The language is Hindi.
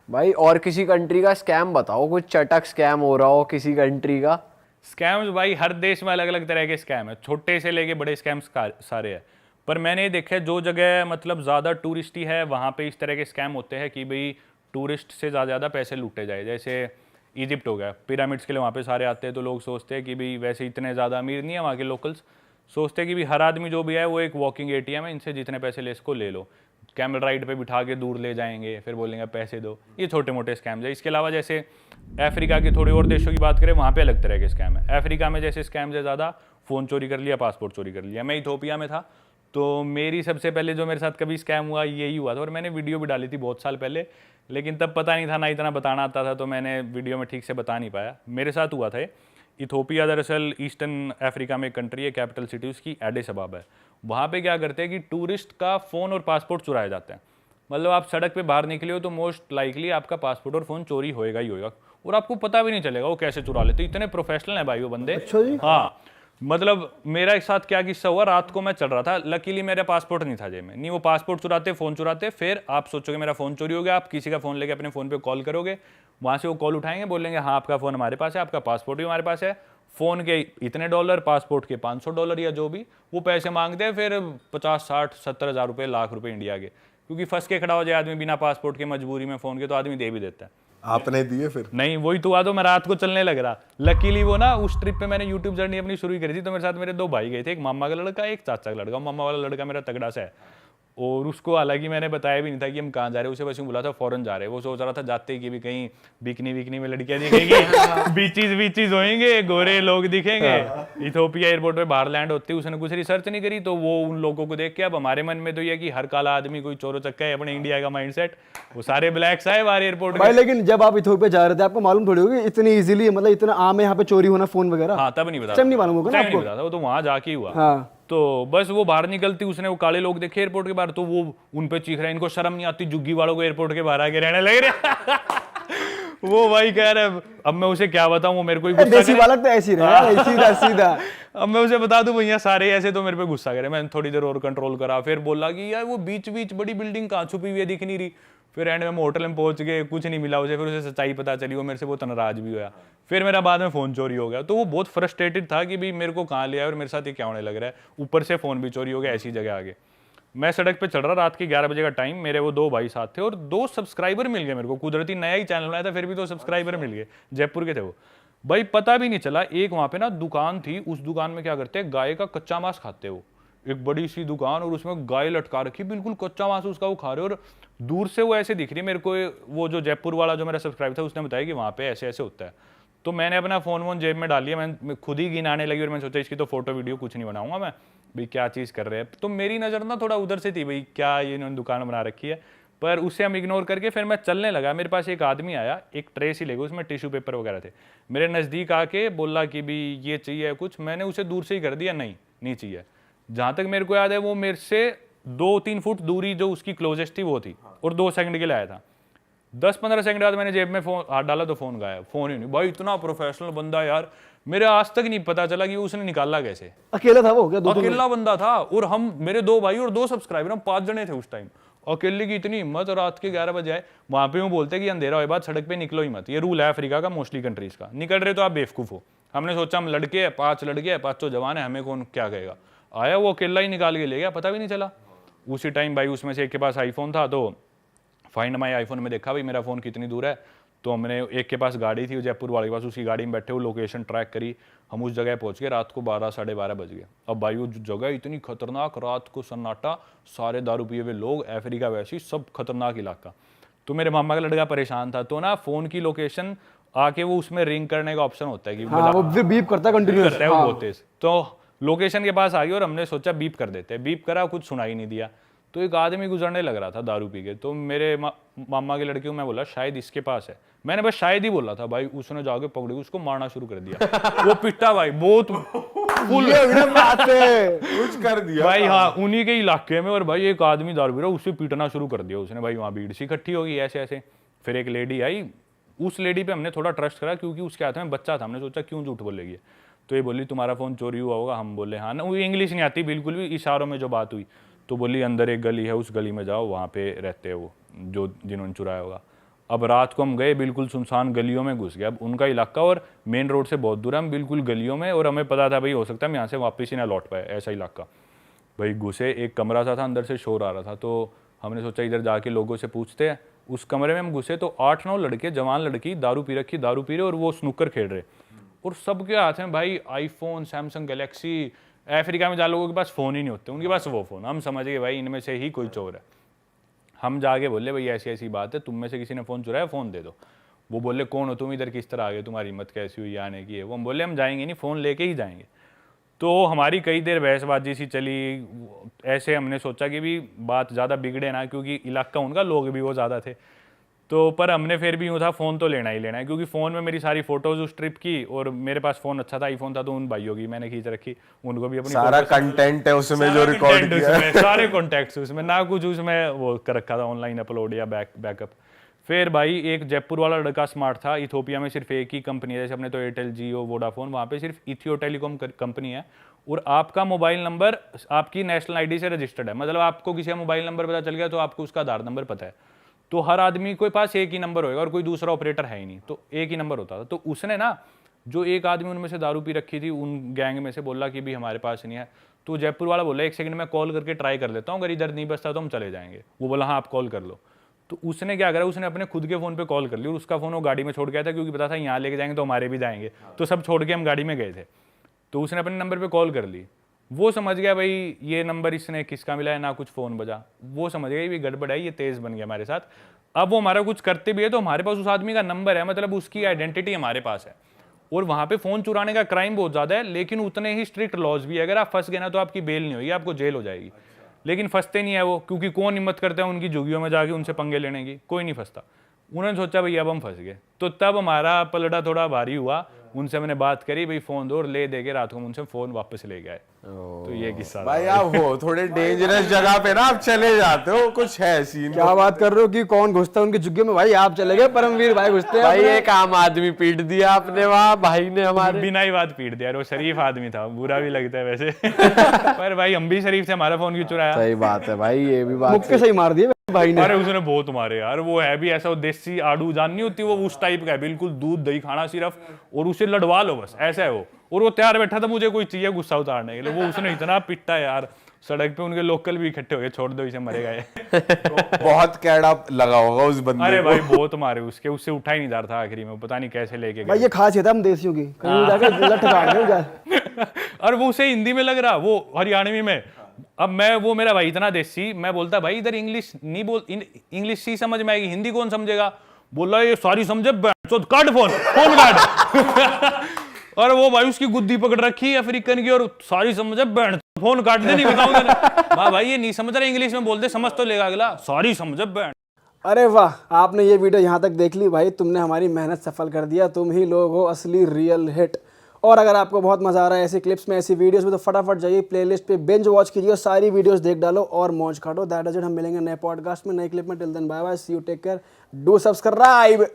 भाई और किसी कंट्री का स्कैम बताओ, कुछ चटक स्कैम हो रहा हो किसी कंट्री का। स्कैम्स भाई हर देश में अलग अलग तरह के स्कैम है, छोटे से लेके बड़े स्कैम्स सारे हैं। पर मैंने ये देखा है जो जगह मतलब ज़्यादा टूरिस्टी है वहाँ पे इस तरह के स्कैम होते हैं कि भाई टूरिस्ट से ज़्यादा पैसे लूटे जाए। जैसे इजिप्ट हो गया, पिरामिड्स के लिए वहाँ पे सारे आते हैं, तो लोग सोचते हैं कि भाई वैसे इतने ज़्यादा अमीर नहीं है वहाँ के लोकल्स, सोचते हैं कि भाई हर आदमी जो भी है वो एक वॉकिंग एटीएम है, इनसे जितने पैसे ले इसको ले लो। कैमल राइड पे बिठा के दूर ले जाएंगे, फिर बोलेंगे पैसे दो। ये छोटे मोटे स्कैम्स है। इसके अलावा जैसे अफ्रीका के थोड़े और देशों की बात करें, वहाँ पे अलग तरह के स्कैम है। अफ्रीका में जैसे स्कैम्स है ज़्यादा, फ़ोन चोरी कर लिया, पासपोर्ट चोरी कर लिया। मैं इथोपिया में था, तो मेरी सबसे पहले जो मेरे साथ कभी स्कैम हुआ यही हुआ था, और मैंने वीडियो भी डाली थी बहुत साल पहले, लेकिन तब पता नहीं था, ना इतना बताना आता था, तो मैंने वीडियो में ठीक से बता नहीं पाया। मेरे साथ हुआ था। इथोपिया दरअसल ईस्टर्न अफ्रीका में एक कंट्री है, कैपिटल सिटी उसकी एडिस अबाबा है। वहाँ पे क्या करते हैं कि टूरिस्ट का फ़ोन और पासपोर्ट चुराया जाता है। मतलब आप सड़क पे बाहर निकले हो तो मोस्ट लाइकली आपका पासपोर्ट और फ़ोन चोरी होएगा ही होएगा, और आपको पता भी नहीं चलेगा वो कैसे चुरा लेते। इतने प्रोफेशनल है भाई वो बंदे। अच्छा जी। हाँ, मतलब मेरा एक साथ क्या किस्सा हुआ, रात को मैं चल रहा था, लकीली मेरा पासपोर्ट नहीं था जेब में। नहीं वो पासपोर्ट चुराते, फ़ोन चुराते, फिर आप सोचोगे मेरा फ़ोन चोरी हो गया, आप किसी का फ़ोन लेके अपने फ़ोन पे कॉल करोगे, वहाँ से वो कॉल उठाएंगे, बोलेंगे हाँ आपका फ़ोन हमारे पास है, आपका पासपोर्ट भी हमारे पास है, फ़ोन के इतने डॉलर, पासपोर्ट के $500 या जो भी वो पैसे मांगते हैं, फिर 50-60-70 हज़ार रुपये, लाख रुपये इंडिया के। क्योंकि फंस के खड़ा हो जाए आदमी बिना पासपोर्ट के, मजबूरी में फ़ोन के, तो आदमी दे भी देता है। आपने दिए फिर? नहीं, वही तो हुआ, तो मैं रात को चलने लग रहा। लकीली वो ना उस ट्रिप पे मैंने यूट्यूब जर्नी अपनी शुरू करी थी, तो मेरे साथ मेरे दो भाई गए थे, एक मामा का लड़का, एक चाचा का लड़का। मामा वाला लड़का मेरा तगड़ा सा है, और उसको हालांकि मैंने बताया भी नहीं था कि हम कहाँ जा रहे हैं, उसे बस यूँ बोला था फॉरेन जा रहे हैं। वो सोच रहा था जाते ही कि भी कहीं बिकनी विकनी में लड़कियां दिखेंगी, बीचीज होंगे, गोरे लोग दिखेंगे। इथोपिया एयरपोर्ट पे बाहर लैंड होते ही उसने कुछ रिसर्च नहीं करी, तो वो उन लोगों को देख के, अब हमारे मन में तो ये कि हर काला आदमी कोई चोरो चक्का है, अपने इंडिया का माइंडसेट, वो सारे ब्लैक्स आए बाहर एयरपोर्ट भाई में। लेकिन जब आप इथोपिया जा रहे थे आपको मालूम थोड़ी होगी इतनी इजीली, मतलब इतना आम है यहाँ पे चोरी होना फोन वगैरह? हाँ, तब नहीं बता, तब नहीं मालूम होगा ना नहीं आपको? बता था, वो तो वहां जाके ही हुआ। हाँ। तो बस वो बाहर निकलती, उसने वो काले लोग देखे एयरपोर्ट के बाहर, तो वो उन पे चीख रहे हैं, इनको शर्म नहीं आती, जुग्गी वालों को एयरपोर्ट के बाहर आके रहने लग रहे। वो भाई कह रहे, अब मैं उसे क्या बताऊं, वो मेरे को ही गुस्सा देसी करे। बालक तो ऐसी रहे, सीधा सीधा। अब मैं उसे बता दूं भैया सारे ऐसे, तो मेरे पे गुस्सा करे। मैंने थोड़ी देर और कंट्रोल करा, फिर बोला कि यार वो बीच बीच बड़ी बिल्डिंग कहाँ छुपी हुई है, दिख नहीं रही। फिर एंड में हम होटल में पहुंच गए, कुछ नहीं मिला उसे, फिर उसे सच्चाई पता चली, वो मेरे से बहुत नाराज भी हुआ। फिर मेरा बाद में फ़ोन चोरी हो गया, तो वो बहुत फ्रस्ट्रेटेड था कि भाई मेरे को कहाँ लिया और मेरे साथ ये क्या होने लग रहा है, ऊपर से फ़ोन भी चोरी हो गया ऐसी जगह आगे। मैं सड़क पे चल रहा, रात के 11 बजे का टाइम, मेरे वो दो भाई साथ थे, और 2 सब्सक्राइबर मिल गए मेरे को। कुदरती नया ही चैनल बनाया था, फिर भी 2 सब्सक्राइबर मिल गए, जयपुर के थे वो भाई। पता भी नहीं चला, एक वहाँ पे ना दुकान थी, उस दुकान में क्या करते हैं, गाय का कच्चा मांस खाते वो, एक बड़ी सी दुकान, और उसमें गाय लटका रखी, बिल्कुल कच्चा मांस उसका वो खा रहे, और दूर से वो ऐसे दिख रही है मेरे को। वो जो जयपुर वाला जो मेरा सब्सक्राइबर था उसने बताया कि वहाँ पे ऐसे ऐसे होता है। तो मैंने अपना फ़ोन वोन जेब में डाल लिया, मैं खुद ही गिनाने लगी, और मैंने सोचा इसकी तो फोटो वीडियो कुछ नहीं बनाऊंगा मैं, भाई क्या चीज़ कर रहे हैं। तो मेरी नज़र ना थोड़ा उधर से थी, भाई क्या ये इन्होंने दुकान बना रखी है, पर उससे हम इग्नोर करके फिर मैं चलने लगा। मेरे पास एक आदमी आया, एक ट्रे सी लेगा, उसमें टिश्यू पेपर वगैरह थे, मेरे नज़दीक आके बोला कि भी ये चाहिए कुछ। मैंने उसे दूर से ही कर दिया, नहीं नहीं चाहिए। जहाँ तक मेरे को याद है वो मेरे से 2-3 फुट दूरी जो उसकी क्लोजेस्ट थी वो थी, और 2 सेकंड के लिए आया था। 10-15 सेकंड बाद मैंने जेब में फोन हाथ डाला तो फोन गायब, फोन ही नहीं। भाई इतना प्रोफेशनल बंदा यार, मेरे आज तक नहीं पता चला कि उसने निकाला कैसे। अकेला था वो क्या? दो अकेला बंदा था, और हम मेरे 2 भाई और 2 सब्सक्राइबर, हम 5 जने थे उस टाइम। अकेले की इतनी हिम्मत, और रात के 11 बजे आए। वहां पे वो बोलते कि अंधेरा होए बाद सड़क पे निकलो ही मत, ये रूल है अफ्रीका का, मोस्टली कंट्रीज का। निकल रहे तो आप बेवकूफ हो। हमने सोचा हम लड़के हैं, 5 लड़के हैं, 5 जवान है, हमें कौन क्या कहेगा। आया वो अकेला ही निकाल के ले गया, पता भी नहीं चला। उसी टाइम भाई उसमें से एक के पास आईफोन था, तो फाइंड माई आईफोन में देखा भाई मेरा फ़ोन कितनी दूर है। तो हमने, एक के पास गाड़ी थी जयपुर वाले के पास, उसकी गाड़ी में बैठे वो लोकेशन ट्रैक करी, हम उस जगह पहुंच गए। रात को 12-12:30 बज गए। अब भाई वो जगह इतनी खतरनाक, रात को सन्नाटा, सारे दारू पिए हुए लोग, अफ्रीका वैसी सब खतरनाक इलाका। तो मेरे मामा का लड़का परेशान था, तो ना फ़ोन की लोकेशन आके वो उसमें रिंग करने का ऑप्शन होता है कि हाँ, वो फिर बीप करता है कंटिन्यूअस, करता है वो बहुत तेज। तो लोकेशन के पास आ गए, और हमने सोचा बीप कर देते हैं। बीप करा, कुछ सुनाई नहीं दिया। तो एक आदमी गुजरने लग रहा था दारू पी के, तो मेरे मामा के लड़के को मैं बोला शायद इसके पास है। मैंने बस शायद ही बोला था भाई, उसने जाके पकड़ी, उसको मारना शुरू कर दिया। वो पिटा भाई बहुत फुल कुछ कर दिया भाई। हाँ, उन्हीं के इलाके में, और भाई एक आदमी दारू पी रहा, उसे पीटना शुरू कर दिया उसने। भाई वहाँ भीड़ सी इकट्ठी होगी ऐसे ऐसे। फिर एक लेडी आई, उस लेडी पे हमने थोड़ा ट्रस्ट करा, क्योंकि उसके हाथ में बच्चा था। हमने सोचा क्यों झूठ बोलेगी, तो ये बोली तुम्हारा फ़ोन चोरी हुआ होगा। हम बोले हाँ ना, वो इंग्लिश नहीं आती बिल्कुल भी, इशारों में जो बात हुई। तो बोली अंदर एक गली है, उस गली में जाओ, वहाँ पे रहते हैं वो जो जिन्होंने चुराया होगा। अब रात को हम गए, बिल्कुल सुनसान गलियों में घुस गए। अब उनका इलाका और मेन रोड से बहुत दूर है, हम बिल्कुल गलियों में, और हमें पता था भाई हो सकता है हम यहाँ से वापस ही ना लौट पाए, ऐसा इलाका। भाई घुसे, एक कमरा सा था, अंदर से शोर आ रहा था, तो हमने सोचा इधर जाके लोगों से पूछते हैं। उस कमरे में हम घुसे तो 8-9 लड़के, जवान लड़की, दारू पी रखी, दारू पी रहे और वो स्नूकर खेल रहे, और सबके हाथ में भाई आईफोन, सैमसंग गैलेक्सी। अफ्रीका में जहाँ लोगों के पास फ़ोन ही नहीं होते, उनके पास वो फ़ोन। हम समझ गए भाई इनमें से ही कोई चोर है। हम जाके बोले भाई ऐसी ऐसी बात है, तुम में से किसी ने फ़ोन चुराया, फ़ोन दे दो। वो बोले कौन हो तुम, इधर किस तरह आ गए, तुम्हारी हिम्मत कैसी हुई आने की है। वो हम बोले हम जाएंगे नहीं, फ़ोन लेके ही जाएंगे। तो हमारी कई देर बहसबाजी सी चली। ऐसे हमने सोचा कि भी बात ज़्यादा बिगड़े ना, क्योंकि इलाका उनका, लोग भी वो ज़्यादा थे। तो पर हमने फिर भी यूँ था फ़ोन तो लेना ही लेना है, क्योंकि फ़ोन में मेरी सारी फ़ोटोज़ उस ट्रिप की, और मेरे पास फ़ोन अच्छा था, आईफोन था, तो उन भाइयों की मैंने खींच रखी, उनको भी अपनी सारा कंटेंट है उसमें जो रिकॉर्ड किया है। सारे कॉन्टैक्ट्स उसमें, ना कुछ उसमें वो कर रखा था ऑनलाइन अपलोड या बैकअप। फिर भाई एक जयपुर वाला लड़का स्मार्ट था। इथोपिया में सिर्फ एक ही कंपनी है, जैसे अपने तो एयरटेल, जियो, वोडाफोन, वहाँ पे सिर्फ इथियो टेलीकॉम कंपनी है, और आपका मोबाइल नंबर आपकी नेशनल आईडी से रजिस्टर्ड है। मतलब आपको किसी का मोबाइल नंबर पता चल गया तो आपको उसका आधार नंबर पता है। तो हर आदमी के पास एक ही नंबर होएगा, और कोई दूसरा ऑपरेटर है ही नहीं, तो एक ही नंबर होता था। तो उसने ना, जो एक आदमी उनमें से दारू पी रखी थी, उन गैंग में से बोला कि भी हमारे पास नहीं है। तो जयपुर वाला बोला 1 सेकंड में कॉल करके ट्राई कर लेता हूँ, अगर इधर नहीं बचता तो हम चले जाएंगे। वो बोला हाँ आप कॉल कर लो। तो उसने क्या करा, उसने अपने खुद के फ़ोन पे कॉल कर ली, और उसका फ़ोन वो गाड़ी में छोड़ गया था, क्योंकि पता था यहाँ लेके जाएंगे तो हमारे भी जाएंगे, तो सब छोड़ के हम गाड़ी में गए थे। तो उसने अपने नंबर पे कॉल कर ली। वो समझ गया भाई ये नंबर इसने किसका मिला है, ना कुछ फ़ोन बजा। वो समझ गया ये गड़बड़ है, ये तेज़ बन गया हमारे साथ। अब वो हमारा कुछ करते भी है तो हमारे पास उस आदमी का नंबर है, मतलब उसकी आइडेंटिटी हमारे पास है। और वहाँ पे फ़ोन चुराने का क्राइम बहुत ज़्यादा है, लेकिन उतने ही स्ट्रिक्ट लॉज भी है। अगर आप फंस गए ना तो आपकी बेल नहीं होगी, आपको जेल हो जाएगी। लेकिन फंसते नहीं है वो, क्योंकि कौन हिम्मत करता है उनकी झुग्गियों में जाके उनसे पंगे लेने की, कोई नहीं फंसता। उन्होंने सोचा भाई अब हम फंस गए, तो तब हमारा पलड़ा थोड़ा भारी हुआ। उनसे मैंने बात करी, भाई फ़ोन दो, और ले दे के रात को उनसे फ़ोन वापस ले गए। तो ये किस्सा था। भाई आप हो थोड़े डेंजरस जगह पे ना आप चले जाते हो, कुछ है सीन। क्या बात कर रहे हो कि कौन घुसता है उनकी झुग्गियों में? भाई आप चले गए, परमवीर भाई घुसते हैं भाई अपने। एक आम आदमी पीट दिया आपने वहाँ, भाई ने हमारे। बिना ही बात पीट दिया। वो शरीफ आदमी था, बुरा भी लगता है वैसे पर भाई हम भी शरीफ थे, हमारा फ़ोन क्यों चुराया? सही बात है भाई, ये भी बात मुक्के सही मार दिए भाई ने। अरे उसने बहुत मारे यार। वो है भी ऐसा, वो देसी आड़ू जान नहीं होती, वो उस टाइप का है, बिल्कुल दूध दही खाना सिर्फ, और उसे लड़वा लो बस, ऐसा है वो। और वो तैयार बैठा था मुझे कोई चाहिए गुस्सा उतारने के लिए। वो उसने इतना पिटा यार, सड़क पे उनके लोकल भी इकट्ठे हो गए, छोड़ दो इसे मरे गए बहुत कैड़ा लगा होगा उस बंदे अरे को। भाई बहुत मारे उसके, उससे उठा ही नहीं जा रहा था आखिरी में, पता नहीं कैसे लेके भाई गए। ये खासियत है हम देसियों की, कहीं जाके लठ काट दें जा। और वो उसे हिंदी में लग रहा, वो हरियाणवी में। अब मैं, वो मेरा भाई इतना देसी, मैं बोलता भाई इधर इंग्लिश नहीं बोल, इंग्लिश ही समझ में आएगी, हिंदी कौन समझेगा? बोला ये सारी समझे, काट फोन काट और वो भाई उसकी गुद्दी पकड़ रखी अफ्रीकन की, और सारी समझे, बैंड फोन काट दे, नहीं बताऊंगा भाई ये नहीं समझ रहा, इंग्लिश में बोलते समझ तो लेगा अगला, सारी समझे बैंड। अरे वाह, आपने ये वीडियो यहाँ तक देख ली भाई, तुमने हमारी मेहनत सफल कर दिया। तुम ही लोग हो असली रियल हिट। और अगर आपको बहुत मजा आ रहा है ऐसी क्लिप्स में, ऐसी वीडियोस में, तो फटाफट जाइए प्लेलिस्ट पे, बिंज वॉच कीजिए, सारी वीडियोस देख डालो और मौज काटो। That is it. हम मिलेंगे नए पॉडकास्ट में, नए क्लिप में। Till then bye bye, see you, take care, do subscribe.